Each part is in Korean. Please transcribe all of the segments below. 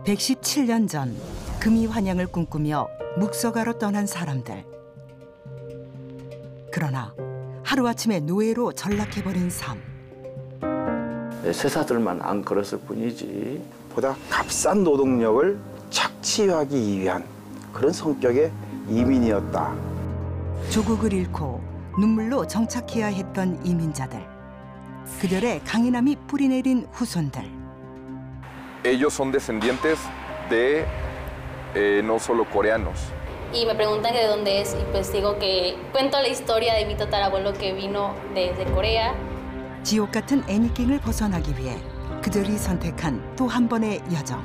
117년 전 금이 환영을 꿈꾸며 묵서가로 떠난 사람들. 그러나 하루아침에 노예로 전락해버린 삶. 세사들만 안 그랬을 뿐이지. 보다 값싼 노동력을 착취하기 위한 그런 성격의 이민이었다. 조국을 잃고 눈물로 정착해야 했던 이민자들. 그들의 강인함이 뿌리내린 후손들. Ellos son descendientes de no solo coreanos. Y me preguntan que de dónde es, y pues digo que cuento la historia de mi tatarabuelo que vino desde Corea. 지옥 같은 애니깽을 벗어나기 위해 그들이 선택한 또 한 번의 여정.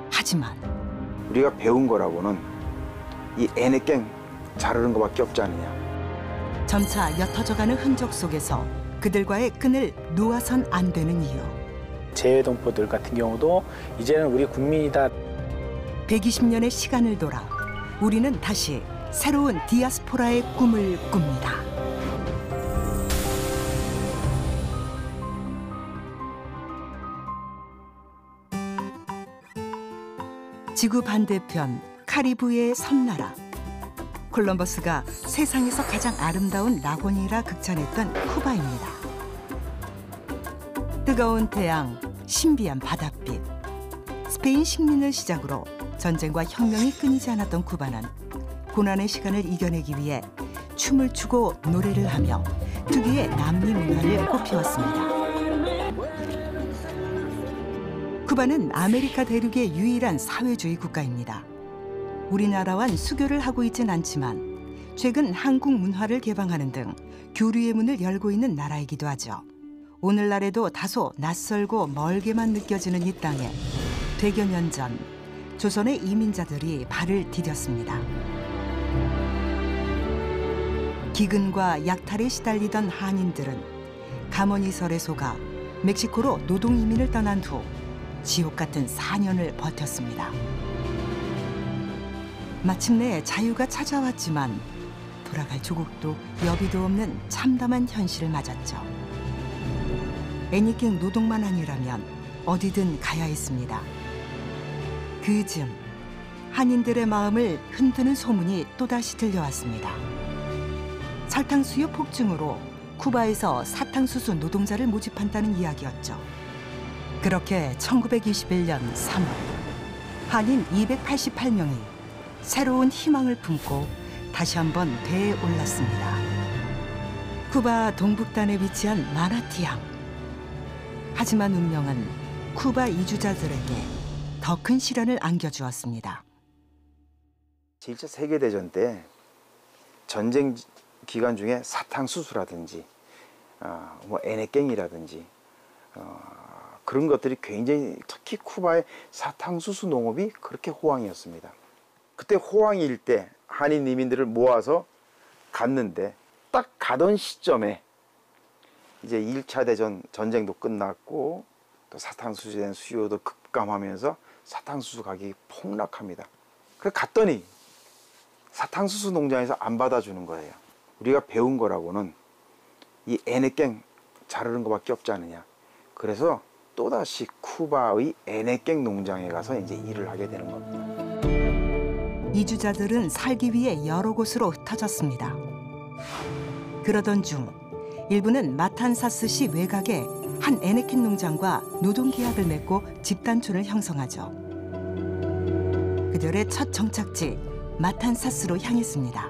하지만 우리가 배운 거라고는 이 애니깽 자르는 것밖에 없지 않느냐. 점차 옅어져가는 흔적 속에서 그들과의 끈을 놓아선 안 되는 이유. 재외동포들 같은 경우도 이제는 우리 국민이다. 120년의 시간을 돌아 우리는 다시 새로운 디아스포라의 꿈을 꿉니다. 지구 반대편 카리브해의 섬나라. 콜럼버스가 세상에서 가장 아름다운 낙원이라 극찬했던 쿠바입니다. 뜨거운 태양, 신비한 바닷빛. 스페인 식민을 시작으로 전쟁과 혁명이 끊이지 않았던 쿠바는 고난의 시간을 이겨내기 위해 춤을 추고 노래를 하며 특유의 남미 문화를 꽃피웠습니다. 쿠바는 아메리카 대륙의 유일한 사회주의 국가입니다. 우리나라와는 수교를 하고 있진 않지만 최근 한국 문화를 개방하는 등 교류의 문을 열고 있는 나라이기도 하죠. 오늘날에도 다소 낯설고 멀게만 느껴지는 이 땅에 백여 년 전 조선의 이민자들이 발을 디뎠습니다. 기근과 약탈에 시달리던 한인들은 가머니설에 속아 멕시코로 노동 이민을 떠난 후 지옥 같은 4년을 버텼습니다. 마침내 자유가 찾아왔지만 돌아갈 조국도 여비도 없는 참담한 현실을 맞았죠. 애니깽 노동만 아니라면 어디든 가야 했습니다. 그즈음 한인들의 마음을 흔드는 소문이 또다시 들려왔습니다. 설탕수요 폭증으로 쿠바에서 사탕수수 노동자를 모집한다는 이야기였죠. 그렇게 1921년 3월 한인 288명이 새로운 희망을 품고 다시 한번 배에 올랐습니다. 쿠바 동북단에 위치한 마나티항. 하지만 운명은 쿠바 이주자들에게 더 큰 시련을 안겨주었습니다. 제1차 세계대전 때 전쟁 기간 중에 사탕수수라든지 애니깽이라든지 그런 것들이 굉장히, 특히 쿠바의 사탕수수 농업이 그렇게 호황이었습니다. 그때 호황일 때 한인 이민들을 모아서 갔는데 딱 가던 시점에 이제 1차 대전 전쟁도 끝났고 또 사탕수수에 대한 수요도 급감하면서 사탕수수 가격이 폭락합니다. 그래서 갔더니 사탕수수 농장에서 안 받아주는 거예요. 우리가 배운 거라고는 이 애니깽 자르는 것밖에 없지 않느냐. 그래서 또다시 쿠바의 애니깽 농장에 가서 이제 일을 하게 되는 겁니다. 이주자들은 살기 위해 여러 곳으로 흩어졌습니다. 그러던 중 일부는 마탄사스시 외곽에 한 애니깽 농장과 노동계약을 맺고 집단촌을 형성하죠. 그들의 첫 정착지 마탄사스로 향했습니다.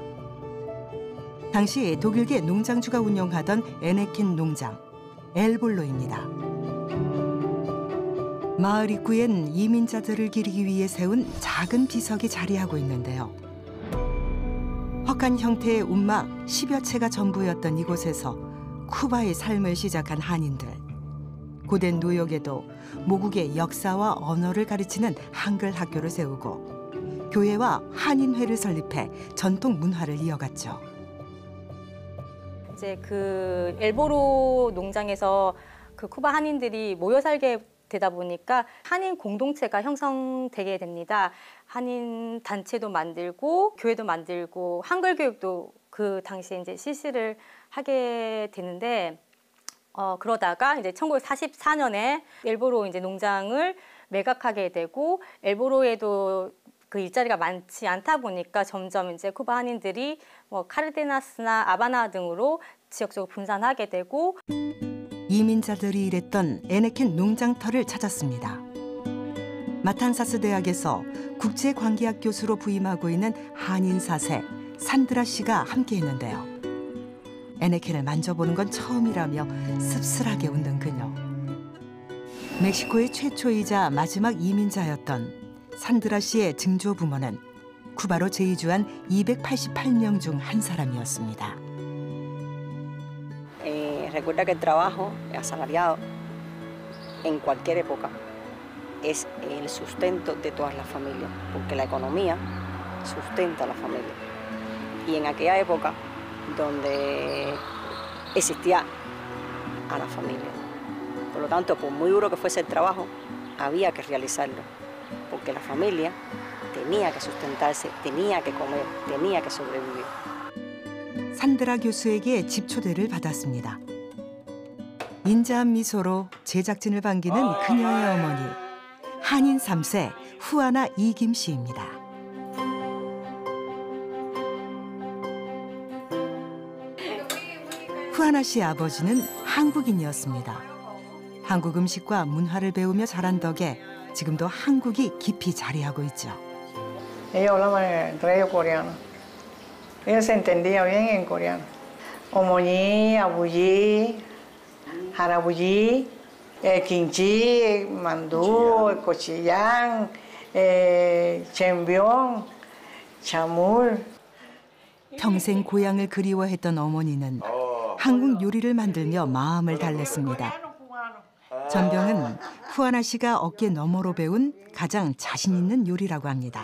당시 독일계 농장주가 운영하던 애니깽 농장 엘볼로입니다. 마을 입구엔 이민자들을 기리기 위해 세운 작은 비석이 자리하고 있는데요. 헛간 형태의 움막 10여 채가 전부였던 이곳에서 쿠바의 삶을 시작한 한인들. 고된 노역에도 모국의 역사와 언어를 가르치는 한글 학교를 세우고 교회와 한인회를 설립해 전통 문화를 이어갔죠. 이제 그 엘보로 농장에서 그 쿠바 한인들이 모여 살게 되다 보니까 한인 공동체가 형성되게 됩니다. 한인 단체도 만들고 교회도 만들고 한글 교육도 그 당시에 이제 실시를 하게 되는데 그러다가 이제 1944년에 엘보로 이제 농장을 매각하게 되고 엘보로에도 그 일자리가 많지 않다 보니까 점점 이제 쿠바 한인들이 뭐 카르데나스나 아바나 등으로 지역적으로 분산하게 되고 이민자들이 일했던 에네켄 농장터를 찾았습니다. 마탄사스 대학에서 국제관계학 교수로 부임하고 있는 한인 사세 산드라 씨가 함께했는데요. 에네켄을 만져보는 건 처음이라며 씁쓸하게 웃는 그녀. 멕시코의 최초이자 마지막 이민자였던 산드라 씨의 증조 부모는 쿠바로 재이주한 288명 중 한 사람이었습니다. Recuerda que el trabajo asalariado en cualquier época es el sustento de todas las familias, porque la economía sustenta a la familia. Y en aquella época donde existía a la familia. Por lo tanto, por muy duro que fuese el trabajo, había que realizarlo, porque la familia tenía que sustentarse, tenía que comer, tenía que sobrevivir. 산드라 교수에게 집초대를 받았습니다. 인자한 미소로 제작진을 반기는 그녀의 어머니, 한인 3세 후아나 이김 씨입니다. 후아나 씨의 아버지는 한국인이었습니다. 한국 음식과 문화를 배우며 자란 덕에 지금도 한국이 깊이 자리하고 있죠. Ellos hablaban entre ellos coreano. Ellos se entendían bien en coreano. 어머니, 아버지, 할아버지, 김치, 만두, 고추장, 잼병, 차물. 평생 고향을 그리워했던 어머니는 한국 요리를 만들며 마음을 달랬습니다. 전병은 후아나 씨가 어깨 너머로 배운 가장 자신 있는 요리라고 합니다.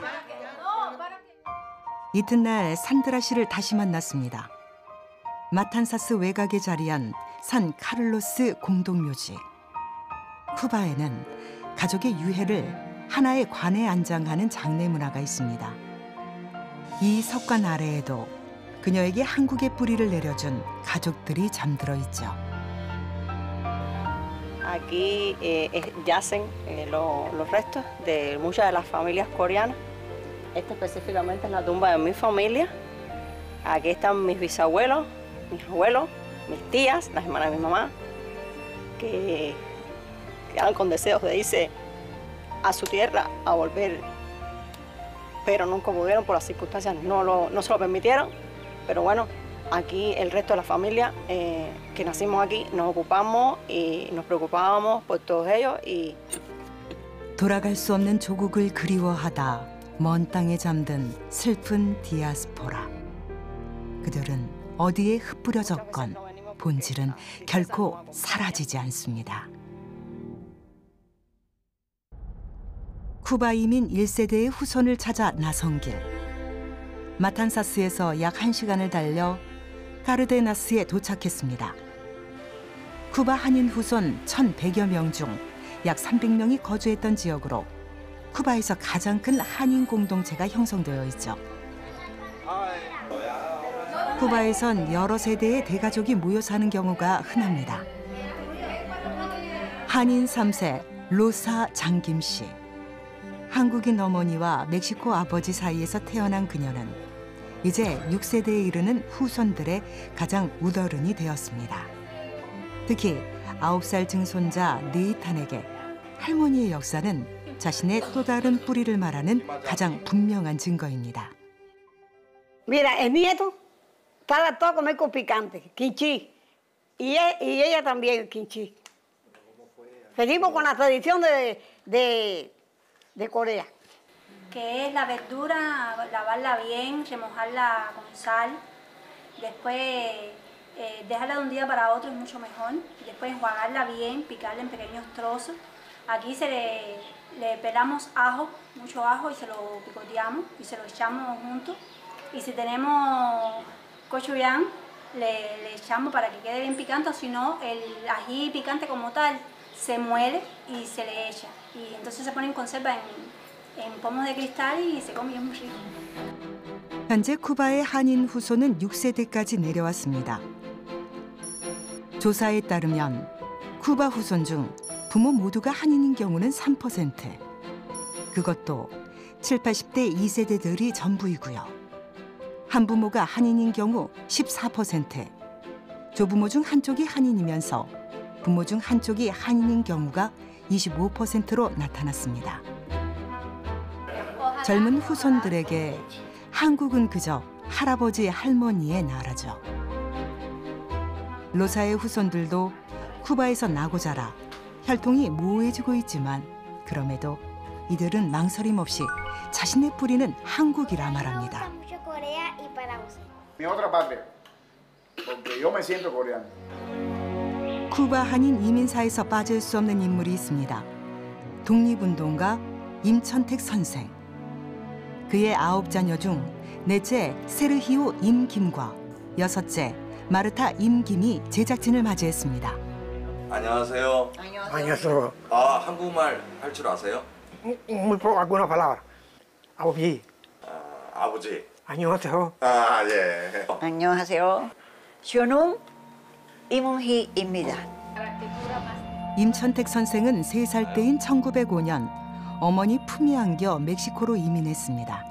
이튿날 산드라 씨를 다시 만났습니다. 마탄사스 외곽에 자리한 산 카를로스 공동묘지. 쿠바에는 가족의 유해를 하나의 관에 안장하는 장례 문화가 있습니다. 이 석관 아래에도 그녀에게 한국의 뿌리를 내려준 가족들이 잠들어 있죠. Aquí yacen los restos de muchas de las familias coreanas. Esta específicamente es la tumba de mi familia. Aquí están mis bisabuelos, mis abuelos, mis tías, las hermanas de mi mamá, que quedaron con deseos de irse a su tierra a volver, pero nunca pudieron por las circunstancias, no se lo permitieron. Pero bueno, aquí el resto de la familia que nacimos aquí nos ocupamos y nos preocupábamos por todos ellos. y 돌아갈 수 없는 조국을 그리워하다 먼 땅에 잠든 슬픈 디아스포라. 그들은 어디에 흩뿌려졌건 본질은 결코 사라지지 않습니다. 쿠바 이민 1세대의 후손을 찾아 나선 길. 마탄사스에서 약 1시간을 달려 카르데나스에 도착했습니다. 쿠바 한인 후손 1,100여 명 중 약 300명이 거주했던 지역으로 쿠바에서 가장 큰 한인 공동체가 형성되어 있죠. 쿠바에선 여러 세대의 대가족이 모여 사는 경우가 흔합니다. 한인 3세 로사 장김 씨. 한국인 어머니와 멕시코 아버지 사이에서 태어난 그녀는 이제 6세대에 이르는 후손들의 가장 우더른이 되었습니다. 특히 9살 증손자 네이탄에게 할머니의 역사는 자신의 또 다른 뿌리를 말하는 가장 분명한 증거입니다. Mira, el nieto está adaptado a comer con picante, kimchi, y ella también kimchi. Seguimos con la tradición de Corea. Que es la verdura, lavarla bien, remojarla con sal, después dejarla de un día para otro es mucho mejor, después enjuagarla bien, picarla en pequeños trozos. Aquí le pelamos ajo, mucho ajo, y se lo picoteamos y se lo echamos juntos. Y si tenemos gochujang, le echamos para que quede bien picante, o si no, el ají picante como tal se muele y se le echa. Y entonces se pone en conserva en pomos de cristal y se come muy rico. 현재 쿠바의 한인 후손은 6세대까지 내려왔습니다. 조사에 따르면 쿠바 후손 중 부모 모두가 한인인 경우는 3%. 그것도 7, 80대 2세대들이 전부이고요. 한부모가 한인인 경우 14%. 조부모 중 한쪽이 한인이면서 부모 중 한쪽이 한인인 경우가 25%로 나타났습니다. 젊은 후손들에게 한국은 그저 할아버지, 할머니의 나라죠. 로사의 후손들도 쿠바에서 나고 자라 혈통이 모호해지고 있지만 그럼에도 이들은 망설임 없이 자신의 뿌리는 한국이라 말합니다. 쿠바 한인 이민사에서 빠질 수 없는 인물이 있습니다. 독립운동가 임천택 선생. 그의 9자녀 중 넷째 세르히오 임김과 여섯째 마르타 임김이 제작진을 맞이했습니다. 안녕하세요. 안녕하세요. 아, 한국말 할 줄 아세요? Muy poco, algunas palabras. 아버지. 아버지. 안녕하세요. 아, 예. 안녕하세요. 저는 이문희입니다. 임천택 선생은 3살 때인 1905년 어머니 품위 안겨 멕시코로 이민했습니다.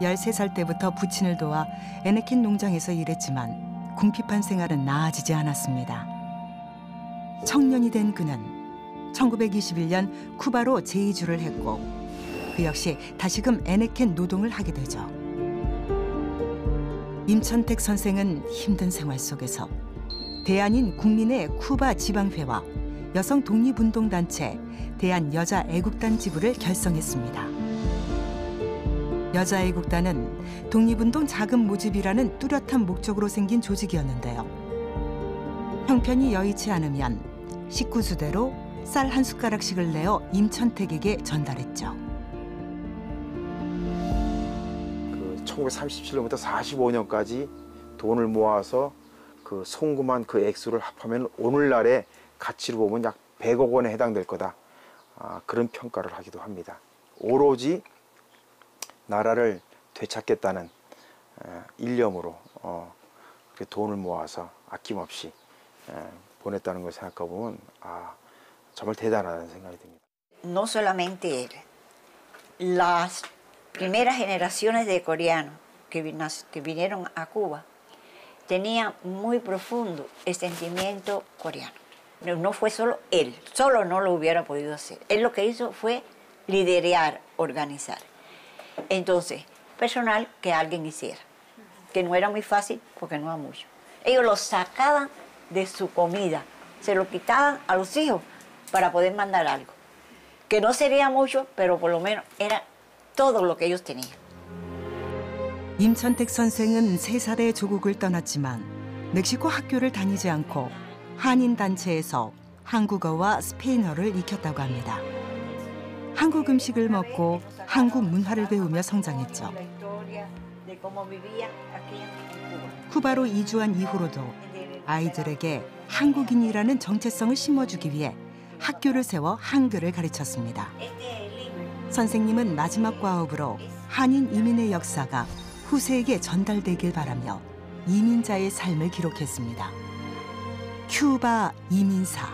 13살 때부터 부친을 도와 에네킨 농장에서 일했지만 궁핍한 생활은 나아지지 않았습니다. 청년이 된 그는 1921년 쿠바로 재이주를 했고 그 역시 다시금 에네켄 노동을 하게 되죠. 임천택 선생은 힘든 생활 속에서 대한인 국민의 쿠바 지방회와 여성 독립운동단체 대한여자애국단 지부를 결성했습니다. 여자애국단은 독립운동 자금 모집이라는 뚜렷한 목적으로 생긴 조직이었는데요. 형편이 여의치 않으면 식구수대로 쌀 한 숟가락씩을 내어 임천택에게 전달했죠. 1937년부터 45년까지 돈을 모아서 그 송금한 그 액수를 합하면 오늘날의 가치로 보면 약 100억 원에 해당될 거다. 그런 평가를 하기도 합니다. 오로지 나라를 되찾겠다는 일념으로 돈을 모아서 아낌없이 보냈다는 걸 생각해 보면 정말 대단하다는 생각이 듭니다. No solamente él, las primeras generaciones de coreanos que vinieron a Cuba tenían muy profundo el sentimiento coreano. No fue solo él, solo no lo hubiera podido hacer. Él lo que hizo fue liderar, organizar. Entonces, personal que alguien hiciera, que no era muy fácil porque no era mucho. Ellos lo sacaban de su comida, se lo quitaban a los hijos para poder mandar algo. Que no sería mucho, pero por lo menos era todo lo que ellos tenían. 임천택 선생은 3살에 조국을 떠났지만 멕시코 학교를 다니지 않고 한인 단체에서 한국어와 스페인어를 익혔다고 합니다. 한국 음식을 먹고 한국 문화를 배우며 성장했죠. 쿠바로 이주한 이후로도 아이들에게 한국인이라는 정체성을 심어주기 위해 학교를 세워 한글을 가르쳤습니다. 선생님은 마지막 과업으로 한인 이민의 역사가 후세에게 전달되길 바라며 이민자의 삶을 기록했습니다. 큐바 이민사.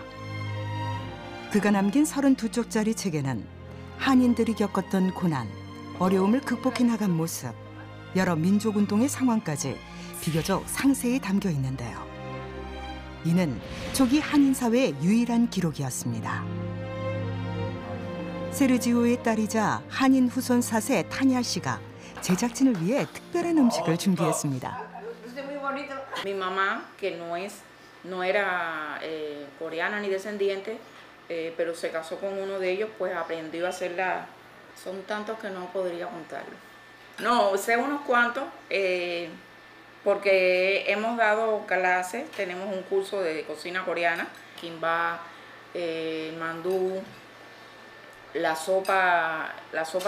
그가 남긴 32쪽짜리 책에는 한인들이 겪었던 고난, 어려움을 극복해 나간 모습, 여러 민족운동의 상황까지 비교적 상세히 담겨 있는데요. 이는 초기 한인사회의 유일한 기록이었습니다. 세르지오의 딸이자 한인 후손 4세 타냐 씨가 제작진을 위해 특별한 음식을 준비했습니다. Mi mamá, que no era coreana ni descendiente, pero se casó con uno de ellos, pues aprendió a hacerla. Son tantos que no podría contarlo. No, sé unos cuantos, porque hemos dado clases, tenemos un curso de cocina coreana, kimbap, mandú, la sopa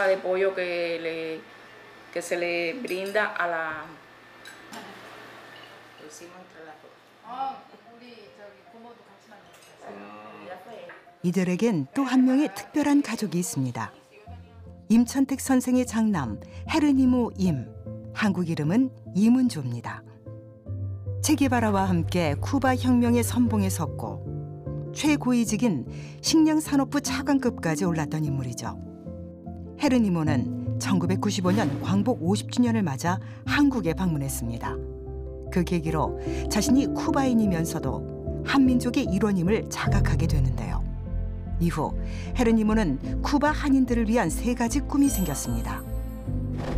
de pollo que se le brinda a la... Lo hicimos entre las dos. 이들에겐 또 한 명의 특별한 가족이 있습니다. 임천택 선생의 장남 헤르니모 임, 한국 이름은 이문조입니다. 체게바라와 함께 쿠바 혁명의 선봉에 섰고 최고위직인 식량산업부 차관급까지 올랐던 인물이죠. 헤르니모는 1995년 광복 50주년을 맞아 한국에 방문했습니다. 그 계기로 자신이 쿠바인이면서도 한민족의 일원임을 자각하게 되는데요. 이후 헤르니모는 쿠바 한인들을 위한 3가지 꿈이 생겼습니다.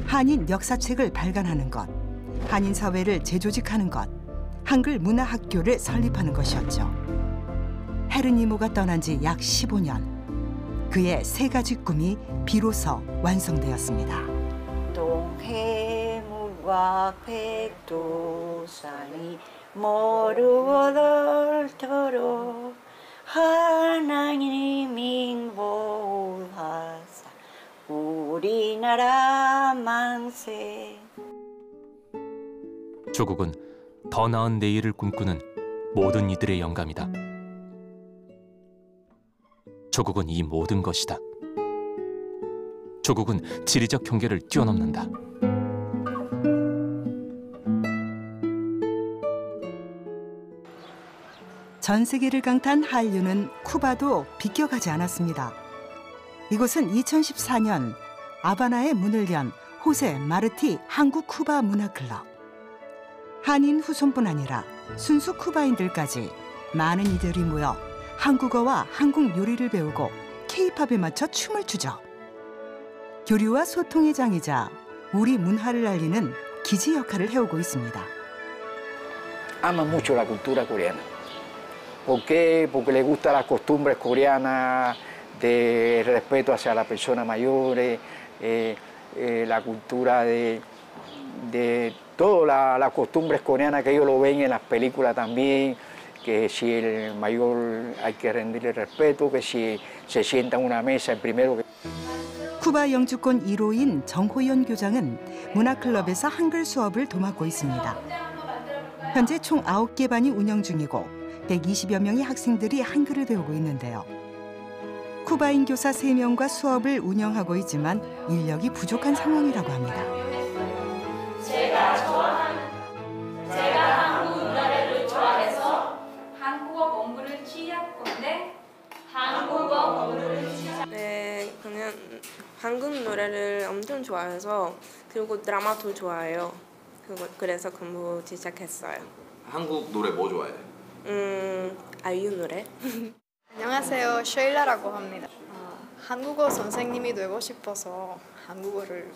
한인 역사책을 발간하는 것, 한인 사회를 재조직하는 것, 한글 문화학교를 설립하는 것이었죠. 헤르니모가 떠난 지 약 15년. 그의 3가지 꿈이 비로소 완성되었습니다. 동해물과 백두산이 모르고들도록 하나님이 인보하사 우리나라 만세. 조국은 더 나은 내일을 꿈꾸는 모든 이들의 영감이다. 조국은 이 모든 것이다. 조국은 지리적 경계를 뛰어넘는다. 전 세계를 강타한 한류는 쿠바도 비껴가지 않았습니다. 이곳은 2014년 아바나에 문을 연 호세 마르티 한국 쿠바 문화클럽. 한인 후손뿐 아니라 순수 쿠바인들까지 많은 이들이 모여 한국어와 한국 요리를 배우고 K-팝에 맞춰 춤을 추죠. 교류와 소통의 장이자 우리 문화를 알리는 기지 역할을 해오고 있습니다. Ama mucho la cultura coreana. ¿Por qué? Porque le gusta las costumbres coreanas de respeto hacia las personas mayores, la cultura de todas las costumbres coreanas que ellos lo ven en las películas también. Que si el mayor hay que rendirle respeto, que si se sienta en una mesa el primero que... 쿠바 영주권 1호인 정호연 교장은 문화클럽에서 한글 수업을 도맡고 있습니다. 현재 총 9개 반이 운영 중이고 120여 명의 학생들이 한글을 배우고 있는데요. 쿠바인 교사 3명과 수업을 운영하고 있지만 인력이 부족한 상황이라고 합니다. 제가 한국 노래를 좋아해서 한국어 공부를 시작 건데 한국어 공부를 시작. 네, 그냥 한국 노래를 엄청 좋아해서 그리고 드라마도 좋아해요. 그래서 공부 시작했어요. 한국 노래 뭐 좋아해요? 아이유 노래. 안녕하세요, 쉐일라라고 합니다. 한국어 선생님이 되고 싶어서 한국어를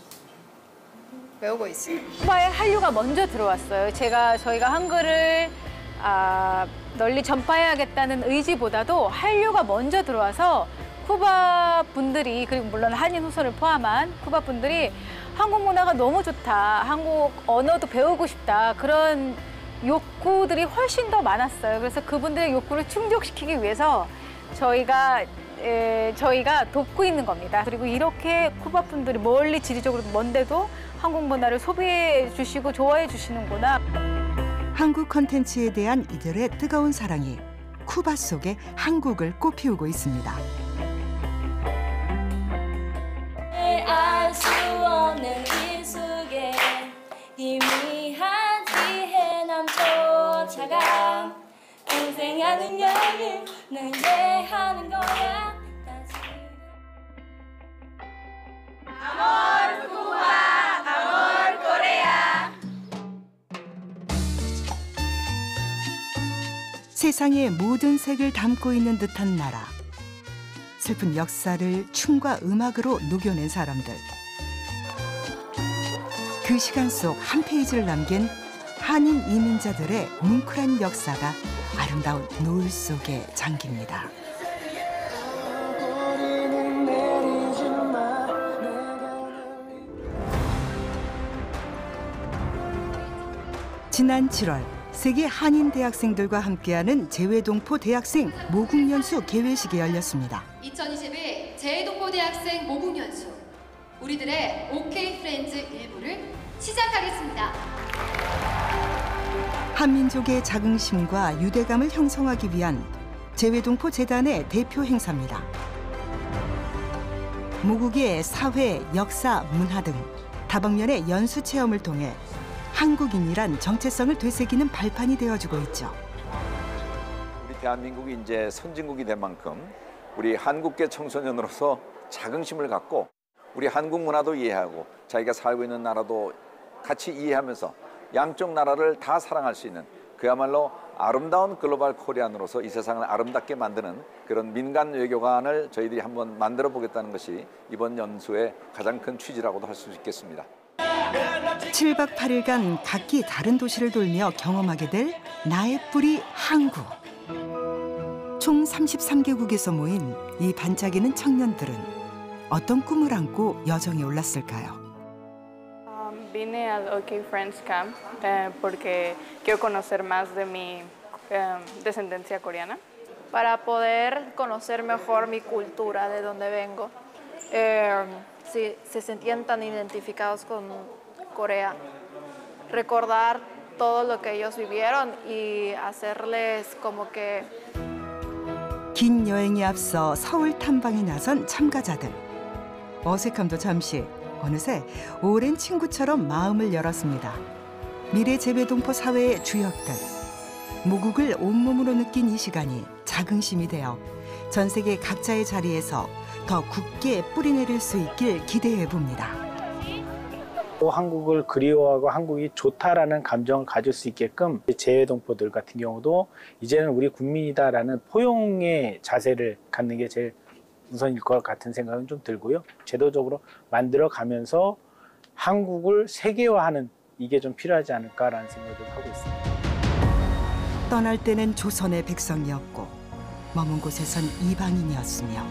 배우고 있어요. 쿠바에 한류가 먼저 들어왔어요. 저희가 한글을 널리 전파해야겠다는 의지보다도 한류가 먼저 들어와서 쿠바 분들이, 그리고 물론 한인 후손을 포함한 쿠바 분들이 한국 문화가 너무 좋다, 한국 언어도 배우고 싶다, 그런 욕구들이 훨씬 더 많았어요. 그래서 그분들의 욕구를 충족시키기 위해서 저희가 돕고 있는 겁니다. 그리고 이렇게 쿠바 분들이 멀리 지리적으로 먼데도 한국 문화를 소비해 주시고 좋아해 주시는구나. 한국 콘텐츠에 대한 이들의 뜨거운 사랑이 쿠바 속에 한국을 꽃피우고 있습니다. 알 수 없는 이 속에 희미한 지혜 남조차가 인생하는 여유 널 이해하는 거야. Amor Cuba, amor Corea. 세상의 모든 색을 담고 있는 듯한 나라. 슬픈 역사를 춤과 음악으로 녹여낸 사람들. 그 시간 속 한 페이지를 남긴 한인 이민자들의 뭉클한 역사가 아름다운 노을 속에 잠깁니다. 지난 7월 세계 한인 대학생들과 함께하는 재외동포 대학생 모국연수 개회식이 열렸습니다. 2021 재외동포 대학생 모국연수, 우리들의 OK 프렌즈 일부를 시작하겠습니다. 한민족의 자긍심과 유대감을 형성하기 위한 재외동포 재단의 대표 행사입니다. 모국의 사회, 역사, 문화 등 다방면의 연수 체험을 통해 한국인이란 정체성을 되새기는 발판이 되어주고 있죠. 대한민국이 이제 선진국이 된 만큼 우리 한국계 청소년으로서 자긍심을 갖고 우리 한국 문화도 이해하고 자기가 살고 있는 나라도 같이 이해하면서 양쪽 나라를 다 사랑할 수 있는 그야말로 아름다운 글로벌 코리안으로서 이 세상을 아름답게 만드는 그런 민간 외교관을 저희들이 한번 만들어 보겠다는 것이 이번 연수의 가장 큰 취지라고도 할 수 있겠습니다. 7박 8일간 각기 다른 도시를 돌며 경험하게 될 나의 뿌리 한국. 총 33개국에서 모인 이 반짝이는 청년들은 어떤 꿈을 안고 여정에 올랐을까요? Vine al OK Friends Camp porque quiero conocer más de mi descendencia coreana. Para poder conocer mejor mi cultura, de dónde vengo. Si se sentían tan identificados con Corea. Recordar todo lo que ellos vivieron y hacerles como que... 긴 여행에 앞서 서울 탐방에 나선 참가자들. 어색함도 잠시, 어느새 오랜 친구처럼 마음을 열었습니다. 미래 재배동포 사회의 주역들. 모국을 온몸으로 느낀 이 시간이 자긍심이 되어 전 세계 각자의 자리에서 더 굳게 뿌리내릴 수 있길 기대해 봅니다. 또 한국을 그리워하고 한국이 좋다라는 감정을 가질 수 있게끔 재외동포들 같은 경우도 이제는 우리 국민이다라는 포용의 자세를 갖는 게 제일 우선일 것 같은 생각은 좀 들고요. 제도적으로 만들어가면서 한국을 세계화하는 이게 좀 필요하지 않을까라는 생각을 하고 있습니다. 떠날 때는 조선의 백성이었고 머문 곳에선 이방인이었으며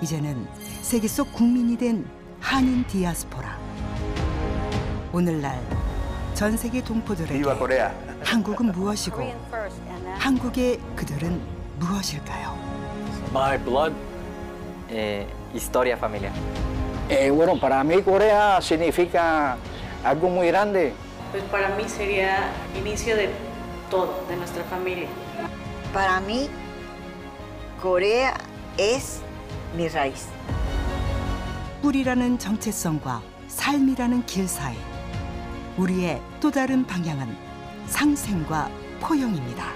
이제는 세계 속 국민이 된 한인 디아스포라. 오늘날 전 세계 동포들에게 한국은 무엇이고 한국의 그들은 무엇일까요? My blood, historia familiar. Bueno, para mí Corea significa algo muy grande. Pues para mí sería inicio de todo, de nuestra familia. Para mí, Corea es mi raíz. 뿌리라는 정체성과 삶이라는 길 사이 우리의 또 다른 방향은 상생과 포용입니다.